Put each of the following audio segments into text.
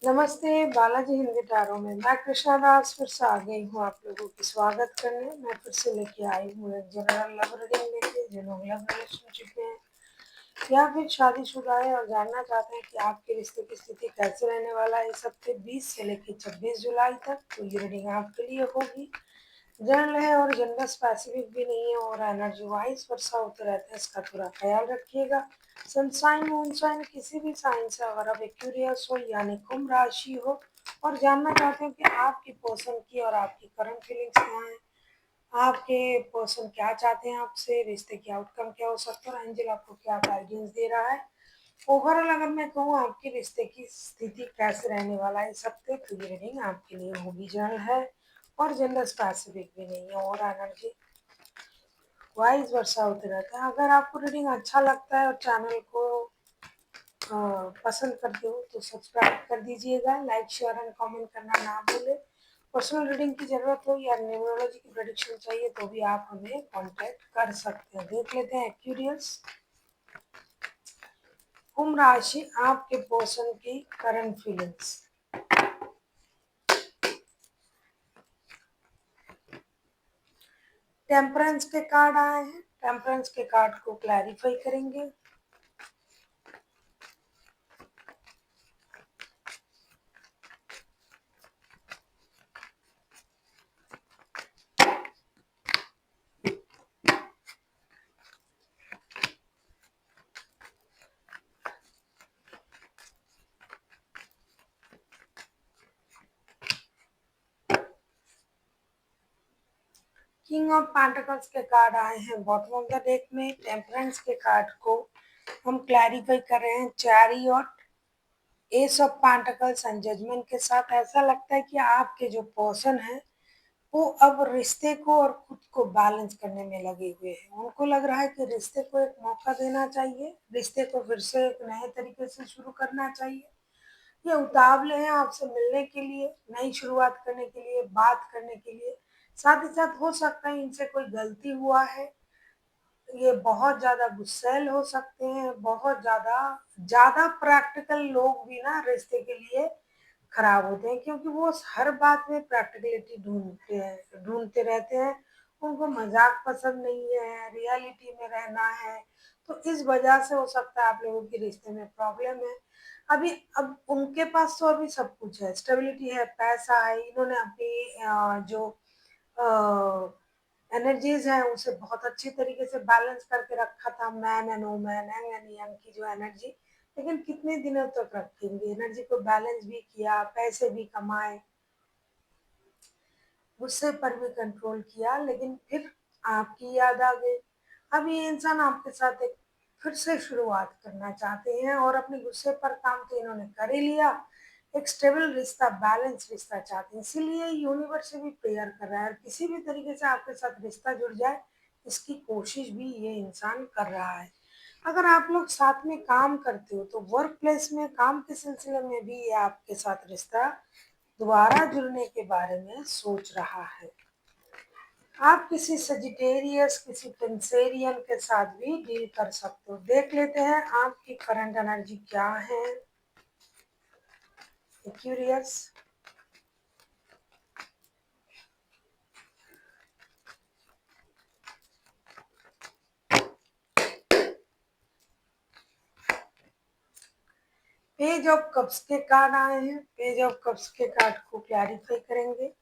नमस्ते बालाजी हिंदी टारों में मैं कृष्णा दास फिर से आ गई हूँ आप लोगों की स्वागत करने। मैं फिर से लेके आई हूँ एक जनरल लव रीडिंग लेके। जो लोग लव रिलेशनशिप में हैं या फिर शादीशुदा है और जानना चाहते हैं कि आपके रिश्ते की स्थिति कैसे रहने वाला है इस हफ्ते 20 से लेकर 26 जुलाई तक, तो ये रीडिंग आपके लिए होगी। जनरल है और जेंडर स्पेसिफिक भी नहीं है और एनर्जी वाइज वर्षा होते रहते हैं, इसका थोड़ा ख्याल रखिएगा। सनसाइन मूनसाइन किसी भी साइन से अगर आप एक्यूरियस हो यानी कुंभ राशि हो और जानना चाहते हो कि आपकी पर्सन की और आपकी करंट फीलिंग्स क्या हैं, आपके पर्सन क्या चाहते हैं आपसे, रिश्ते की आउटकम क्या हो सकता है, एंजल आपको क्या गाइडेंस दे रहा है, ओवरऑल अगर मैं कहूँ आपके रिश्ते की स्थिति कैसे रहने वाला है इस हफ्ते, तो ये रीडिंग आपके लिए होगी। जनरल है और जेंडर स्पेसिफिक भी नहीं है और एनर्जी वाइज वर्षा होते रहता है। अगर आपको रीडिंग अच्छा लगता है और चैनल को पसंद करते हो तो सब्सक्राइब कर दीजिएगा, लाइक शेयर एंड कमेंट करना ना भूलें। पर्सनल रीडिंग की ज़रूरत हो या न्यूमरोलॉजी की प्रेडिक्शन चाहिए तो भी आप हमें कांटेक्ट कर सकते हैं। देख लेते हैं एक्यूरियस कुंभ राशि आपके पर्सन की करंट फीलिंग्स। टेम्परेंस के कार्ड आए हैं, टेम्परेंस के कार्ड को क्लैरिफाई करेंगे। किंग ऑफ पेंटिकल्स के कार्ड आए हैं बॉटम ऑफ द डेक में। टेम्परेंस के कार्ड को हम क्लैरिफाई कर रहे हैं chariot, ace of pentacles and judgement के साथ। ऐसा लगता है कि आपके जो पर्सन है वो अब रिश्ते को और खुद को बैलेंस करने में लगे हुए हैं। उनको लग रहा है कि रिश्ते को एक मौका देना चाहिए, रिश्ते को फिर से एक नए तरीके से शुरू करना चाहिए। ये उतावले हैं आपसे मिलने के लिए, नई शुरुआत करने के लिए, बात करने के लिए। साथ ही साथ हो सकता है इनसे कोई गलती हुआ है, ये बहुत ज़्यादा गुस्सैल हो सकते हैं, बहुत ज़्यादा ज़्यादा प्रैक्टिकल लोग भी ना रिश्ते के लिए खराब होते हैं क्योंकि वो हर बात में प्रैक्टिकलिटी ढूंढते रहते हैं। उनको मजाक पसंद नहीं है, रियलिटी में रहना है। तो इस वजह से हो सकता है आप लोगों के रिश्ते में प्रॉब्लम है। अभी अब उनके पास तो अभी सब कुछ है, स्टेबिलिटी है, पैसा है, इन्होंने अपनी जो एनर्जीज हैं उसे बहुत अच्छी तरीके से बैलेंस करके रखा था। Man and woman, young and young की जो एनर्जी, लेकिन कितने दिनों तक रखेंगे। एनर्जी को बैलेंस भी किया, पैसे भी कमाए, गुस्से पर भी कंट्रोल किया, लेकिन फिर आपकी याद आ गई। अब ये इंसान आपके साथ एक फिर से शुरुआत करना चाहते हैं और अपने गुस्से पर काम तो इन्होंने कर ही लिया। एक स्टेबल रिश्ता, बैलेंस रिश्ता चाहते हैं, इसीलिए यूनिवर्स से भी प्रेयर कर रहा है और किसी भी तरीके से आपके साथ रिश्ता जुड़ जाए इसकी कोशिश भी ये इंसान कर रहा है। अगर आप लोग साथ में काम करते हो तो वर्क प्लेस में काम के सिलसिले में भी ये आपके साथ रिश्ता दोबारा जुड़ने के बारे में सोच रहा है। आप किसी सजिटेरियस, किसी पेंसेरियन के साथ भी डील कर सकते हो। देख लेते हैं आपकी करंट एनर्जी क्या है क्यूरियस। पेज ऑफ कप्स के कार्ड आए हैं, पेज ऑफ कप्स के कार्ड को क्लैरिफाई करेंगे।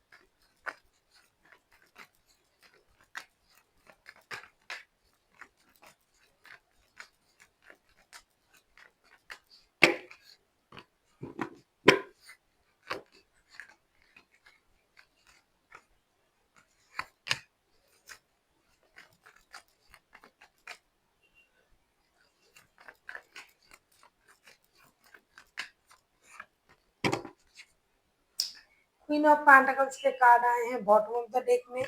क्वीन ऑफ पेंटिकल्स के कार्ड आए हैं बॉटम ऑफ द डेक में।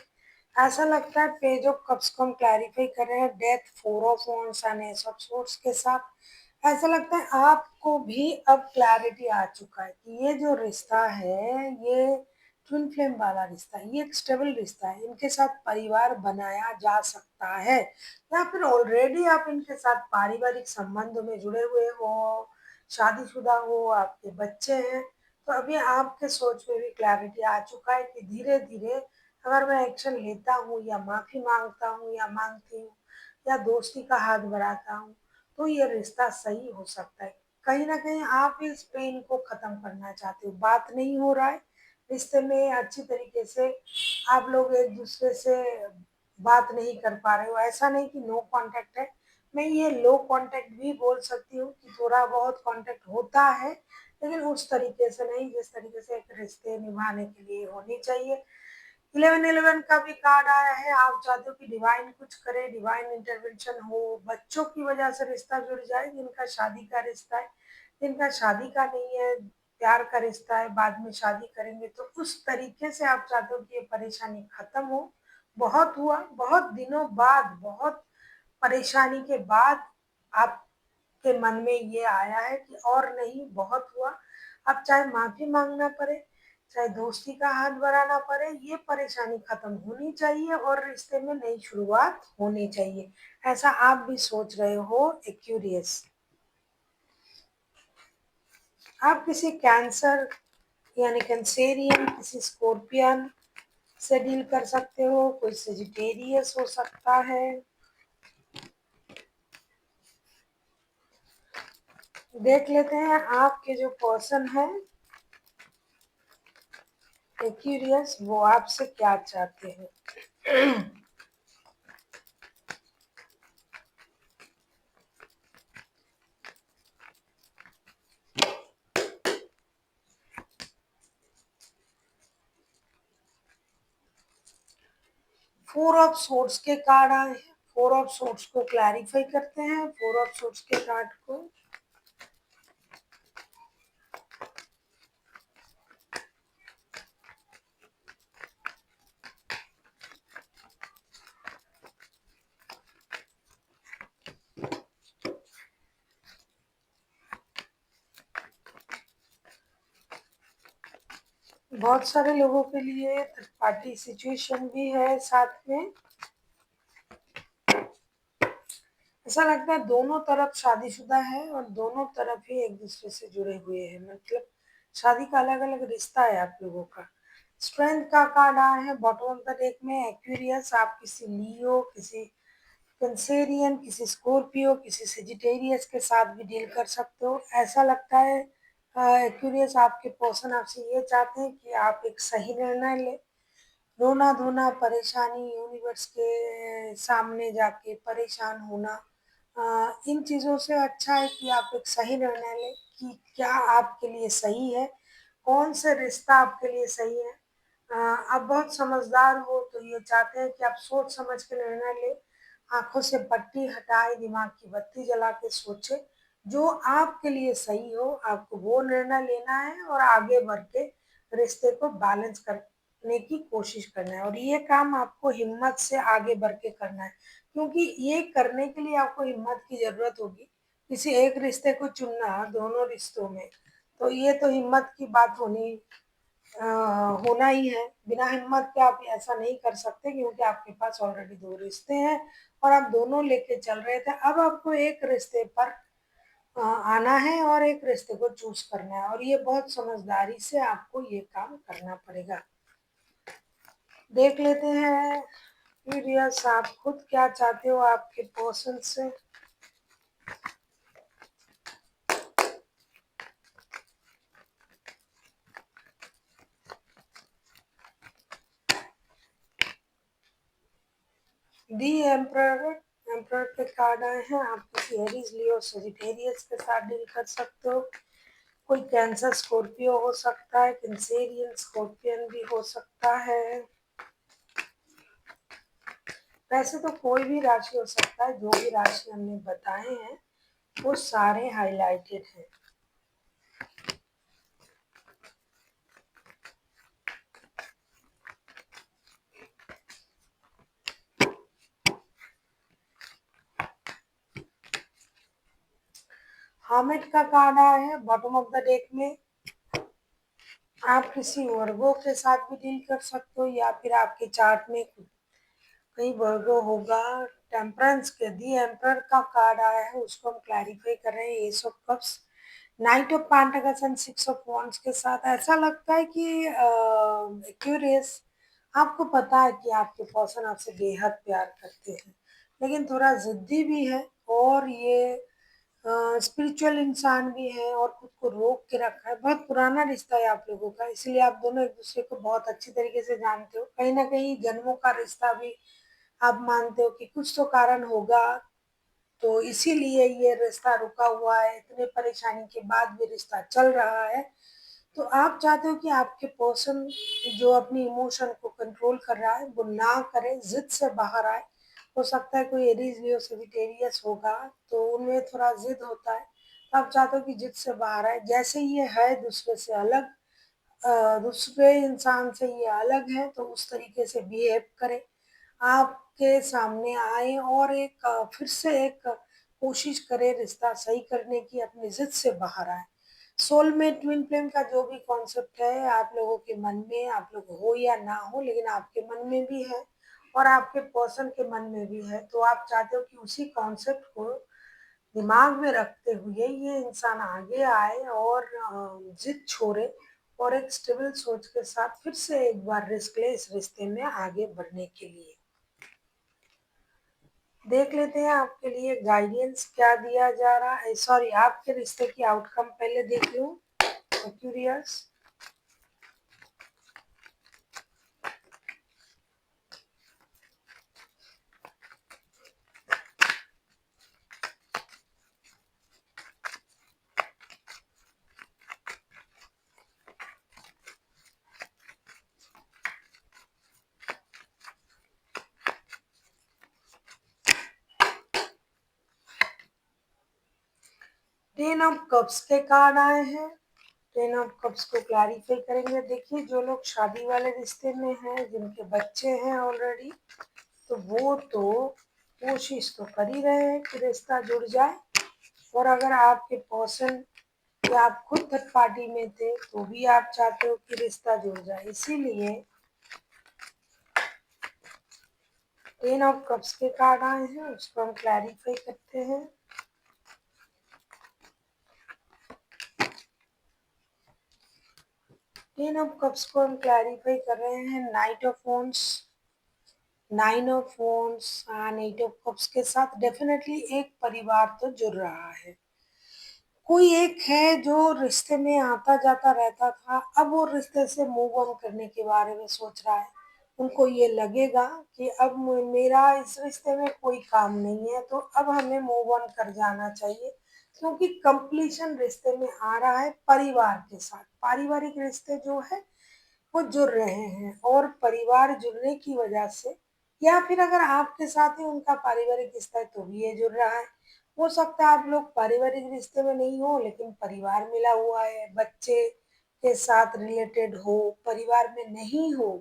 ऐसा लगता है पेज ऑफ कप्स को हम क्लैरिफाई कर रहे हैं death, four of wands and S of swords के साथ। ऐसा लगता है आपको भी अब क्लैरिटी आ चुका है कि ये जो रिश्ता है ये ट्विन फ्लेम वाला रिश्ता है, ये एक स्टेबल रिश्ता है, इनके साथ परिवार बनाया जा सकता है। या फिर ऑलरेडी आप इनके साथ पारिवारिक संबंध में जुड़े हुए हो, शादीशुदा हो, आपके बच्चे हैं, तो अभी आपके सोच में भी क्लैरिटी आ चुका है कि धीरे-धीरे अगर मैं एक्शन लेता हूँ या माफ़ी माँगता हूँ या माँगती हूँ या दोस्ती का हाथ बढ़ाता हूँ, तो ये रिश्ता सही हो सकता है। कहीं न कहीं आप इस पेन को ख़त्म करना चाहते हो, बात नहीं हो रहा है, रिश्ते में अच्छी तरीके से आप लोग एक-दूसरे से बात नहीं कर पा रहे हो। ऐसा नहीं कि नो कॉन्टैक्ट है, मैं ये लो कॉन्टैक्ट भी बोल सकती हूँ कि थोड़ा बहुत कॉन्टैक्ट होता है, लेकिन उस तरीके से नहीं जिस तरीके से एक रिश्ते निभाने के लिए होनी चाहिए। 11-11 का भी कार्ड आया है, आप चाहते हो कि डिवाइन कुछ करे, डिवाइन इंटरवेंशन हो, बच्चों की वजह से रिश्ता जुड़ जाए, जिनका शादी का रिश्ता है, जिनका शादी का नहीं है, प्यार का रिश्ता है, बाद में शादी करेंगे, तो उस तरीके से आप चाहते हो कि ये परेशानी खत्म हो। बहुत हुआ, बहुत दिनों बाद, बहुत परेशानी के बाद आपके मन में ये आया है कि और नहीं, बहुत हुआ, अब चाहे माफ़ी माँगना पड़े, चाहे दोस्ती का हाथ बढ़ाना पड़े, ये परेशानी खत्म होनी चाहिए और रिश्ते में नई शुरुआत होनी चाहिए। ऐसा आप भी सोच रहे हो एक्यूरियस। आप किसी कैंसर यानी कैंसेरियन, किसी स्कॉर्पियन से डील कर सकते हो, कोई सेजिटेरियस हो सकता है। देख लेते हैं आपके जो पर्सन है एक्यूरियस, वो आपसे क्या चाहते हैं। फोर ऑफ सोर्ड्स के कार्ड आए हैं, फोर ऑफ सोर्ड्स को क्लैरिफाई करते हैं, फोर ऑफ सोर्ड्स के कार्ड को। बहुत सारे लोगों के लिए थर्ड पार्टी सिचुएशन भी है साथ में। ऐसा लगता है दोनों तरफ शादीशुदा है और दोनों तरफ ही एक दूसरे से जुड़े हुए हैं, मतलब शादी का अलग अलग रिश्ता है आप लोगों का। स्ट्रेंथ का कार्ड आया है बॉटम ऑफ द डेक में। एक्यूरियस, आप किसी लियो, किसी कैंसेरियन, किसी स्कॉर्पियो, किसी सेजिटेरियस के साथ भी डील कर सकते हो। ऐसा लगता है एक्यूरियस आपके पर्सन आपसे ये चाहते हैं कि आप एक सही निर्णय लें। रोना-धोना, परेशानी, यूनिवर्स के सामने जाके परेशान होना, इन चीज़ों से अच्छा है कि आप एक सही निर्णय लें कि क्या आपके लिए सही है, कौन से रिश्ता आपके लिए सही है। आप बहुत समझदार हो तो ये चाहते हैं कि आप सोच समझ के निर्णय लें, आँखों से पट्टी हटाएँ, दिमाग की बत्ती जला के सोचें, जो आपके लिए सही हो, आपको वो निर्णय लेना है और आगे बढ़ के रिश्ते को बैलेंस करने की कोशिश करना है और ये काम आपको हिम्मत से आगे बढ़ के करना है, क्योंकि ये करने के लिए आपको हिम्मत की ज़रूरत होगी। किसी एक रिश्ते को चुनना दोनों रिश्तों में, तो ये तो हिम्मत की बात होना ही है। बिना हिम्मत के आप ऐसा नहीं कर सकते क्योंकि आपके पास ऑलरेडी 2 रिश्ते हैं और आप दोनों लेके चल रहे थे। अब आपको एक रिश्ते पर आना है और एक रिश्ते को चूज़ करना है और ये बहुत समझदारी से आपको ये काम करना पड़ेगा। देख लेते हैं क्यूरियस, आप खुद क्या चाहते हो आपके पर्सन से। दी एम्परर, एम्परर के कार्ड आए हैं। आप किसी एरीज लियो सजिटेरियस के साथ डील कर सकते हो। कोई कैंसर स्कॉर्पियो हो सकता है, कैंसेरियन स्कॉर्पियन भी हो सकता है। वैसे तो कोई भी राशि हो सकता है, जो भी राशि हमने बताए हैं वो सारे हाइलाइटेड हैं। हर्मिट का कार्ड आया है बॉटम ऑफ द डेक में। आप किसी वर्गो के साथ भी डील कर सकते हो या फिर आपके चार्ट में कहीं वर्गो होगा। टेम्परेंस के दी एम्परर का कार्ड आया है, उसको हम क्लैरिफाई कर रहे हैं। S of cups, night of pentacles and six of wands के साथ ऐसा लगता है कि क्यूरियस, आपको पता है कि आपके पर्सन आपसे बेहद प्यार करते हैं, लेकिन थोड़ा जिद्दी भी है, और ये स्पिरिचुअल इंसान भी है, और खुद को रोक के रखा है। बहुत पुराना रिश्ता है आप लोगों का, इसलिए आप दोनों एक दूसरे को बहुत अच्छी तरीके से जानते हो। कहीं ना कहीं जन्मों का रिश्ता भी आप मानते हो कि कुछ तो कारण होगा, तो इसीलिए ये रिश्ता रुका हुआ है, इतने परेशानी के बाद भी रिश्ता चल रहा है। तो आप चाहते हो कि आपके पर्सन जो अपनी इमोशन को कंट्रोल कर रहा है वो ना करे, जिद से बाहर आए। हो सकता है कोई एरीज लियो सेजिटेरियस होगा, तो उनमें थोड़ा जिद होता है, तो आप चाहते हो कि जिद से बाहर आए। जैसे ये है दूसरे से अलग, दूसरे इंसान से ये अलग है, तो उस तरीके से बिहेव करे, आपके सामने आए और एक फिर से एक कोशिश करे रिश्ता सही करने की, अपनी जिद से बाहर आए। सोलमेट ट्विन फ्लेम का जो भी कॉन्सेप्ट है आप लोगों के मन में, आप लोग हो या ना हो, लेकिन आपके मन में भी है और आपके पर्सन के मन में भी है। तो आप चाहते हो कि उसी कॉन्सेप्ट को दिमाग में रखते हुए ये इंसान आगे आए और जिद छोड़े, और एक स्टेबल सोच के साथ फिर से एक बार रिस्क ले इस रिश्ते में आगे बढ़ने के लिए। देख लेते हैं आपके लिए गाइडेंस क्या दिया जा रहा है। सॉरी, आपके रिश्ते की आउटकम पहले देख लूं, क्यूरियस। टेन ऑफ कप्स के कार्ड आए हैं। टेन ऑफ कप्स को क्लैरिफाई करेंगे। देखिए, जो लोग शादी वाले रिश्ते में हैं, जिनके बच्चे हैं ऑलरेडी, तो वो तो कोशिश तो कर ही रहे हैं कि रिश्ता जुड़ जाए। और अगर आपके पर्सन या आप खुद थर्ड पार्टी में थे, तो भी आप चाहते हो कि रिश्ता जुड़ जाए। इसीलिए टेन ऑफ कप्स के कार्ड आए हैं, उसको हम क्लैरिफाई करते हैं। टेन ऑफ कप्स को हम क्लैरिफाई कर रहे हैं knight of wands, nine of wands and eight of cups के साथ। डेफिनेटली एक परिवार तो जुड़ रहा है। कोई एक है जो रिश्ते में आता जाता रहता था, अब वो रिश्ते से मूव ऑन करने के बारे में सोच रहा है। उनको ये लगेगा कि अब मेरा इस रिश्ते में कोई काम नहीं है, तो अब हमें मूव ऑन कर जाना चाहिए, क्योंकि कंप्लीशन रिश्ते में आ रहा है परिवार के साथ। पारिवारिक रिश्ते जो है वो जुड़ रहे हैं, और परिवार जुड़ने की वजह से, या फिर अगर आपके साथ ही उनका पारिवारिक रिश्ता है तो भी ये जुड़ रहा है। हो सकता है आप लोग पारिवारिक रिश्ते में नहीं हो, लेकिन परिवार मिला हुआ है, बच्चे के साथ रिलेटेड हो, परिवार में नहीं हो,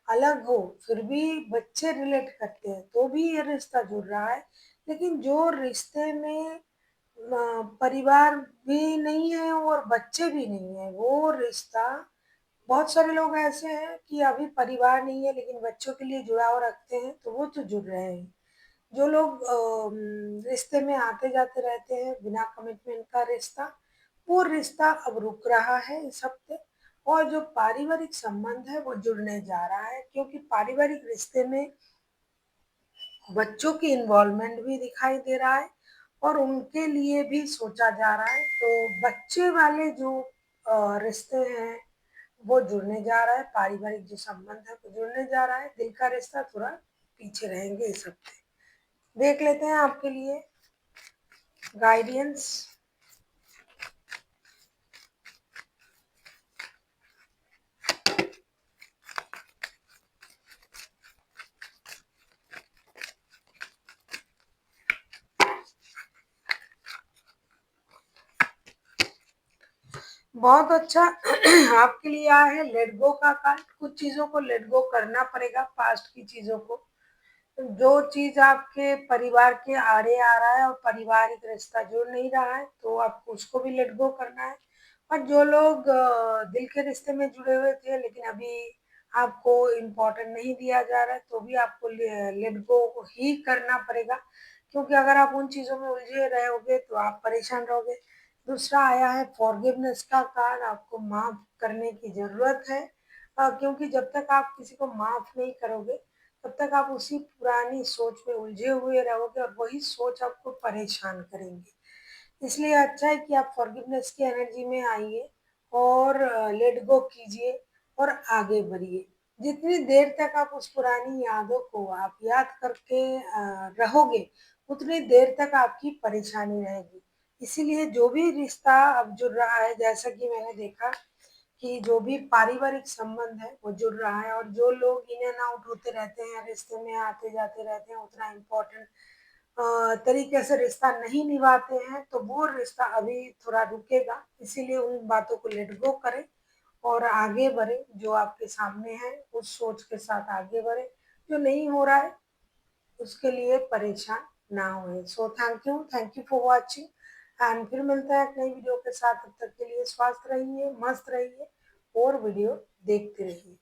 अलग हो, फिर भी बच्चे रिलेट करते हैं, तो भी ये रिश्ता जुड़ रहा है। लेकिन जो रिश्ते में परिवार भी नहीं है और बच्चे भी नहीं है, वो रिश्ता, बहुत सारे लोग ऐसे हैं कि अभी परिवार नहीं है लेकिन बच्चों के लिए जुड़ाव रखते हैं, तो वो तो जुड़ रहे हैं। जो लोग रिश्ते में आते जाते रहते हैं बिना कमिटमेंट का रिश्ता, वो रिश्ता अब रुक रहा है इस हफ्ते। और जो पारिवारिक संबंध है वो जुड़ने जा रहा है, क्योंकि पारिवारिक रिश्ते में बच्चों की इन्वॉल्वमेंट भी दिखाई दे रहा है, और उनके लिए भी सोचा जा रहा है। तो बच्चे वाले जो रिश्ते हैं वो जुड़ने जा रहा है, पारिवारिक जो संबंध है वो जुड़ने जा रहा है। दिल का रिश्ता थोड़ा पीछे रहेंगे इस हफ्ते। देख लेते हैं आपके लिए गाइडेंस। बहुत अच्छा आपके लिए आया है लेट गो का कार्ड। कुछ चीजों को लेट गो करना पड़ेगा, पास्ट की चीजों को। जो चीज आपके परिवार के आड़े आ रहा है और पारिवारिक रिश्ता जुड़ नहीं रहा है, तो आपको उसको भी लेट गो करना है। और जो लोग दिल के रिश्ते में जुड़े हुए थे लेकिन अभी आपको इम्पोर्टेंट नहीं दिया जा रहा है, तो भी आपको लेट गो ही करना पड़ेगा, क्योंकि अगर आप उन चीजों में उलझे रहोगे तो आप परेशान रहोगे। दूसरा आया है फॉरगिवनेस का कार्ड। आपको माफ करने की जरूरत है, क्योंकि जब तक आप किसी को माफ नहीं करोगे तब तक आप उसी पुरानी सोच में उलझे हुए रहोगे और वही सोच आपको परेशान करेंगे। इसलिए अच्छा है कि आप फॉरगिवनेस की एनर्जी में आइए और लेट गो कीजिए और आगे बढ़िए। जितनी देर तक आप उस पुरानी यादों को आप याद करके रहोगे, उतनी देर तक आपकी परेशानी रहेगी। इसीलिए जो भी रिश्ता अब जुड़ रहा है, जैसा कि मैंने देखा कि जो भी पारिवारिक संबंध है वो जुड़ रहा है, और जो लोग इन एंड आउट होते रहते हैं, रिश्ते में आते जाते रहते हैं, उतना इम्पोर्टेंट तरीके से रिश्ता नहीं निभाते हैं, तो वो रिश्ता अभी थोड़ा रुकेगा। इसीलिए उन बातों को लेट गो करें और आगे बढ़े। जो आपके सामने है उस सोच के साथ आगे बढ़े। जो नहीं हो रहा है उसके लिए परेशान ना होए। So thank you for watching, and फिर मिलते हैं एक नई वीडियो के साथ। तब तक के लिए स्वस्थ रहिए, मस्त रहिए और वीडियो देखते रहिए।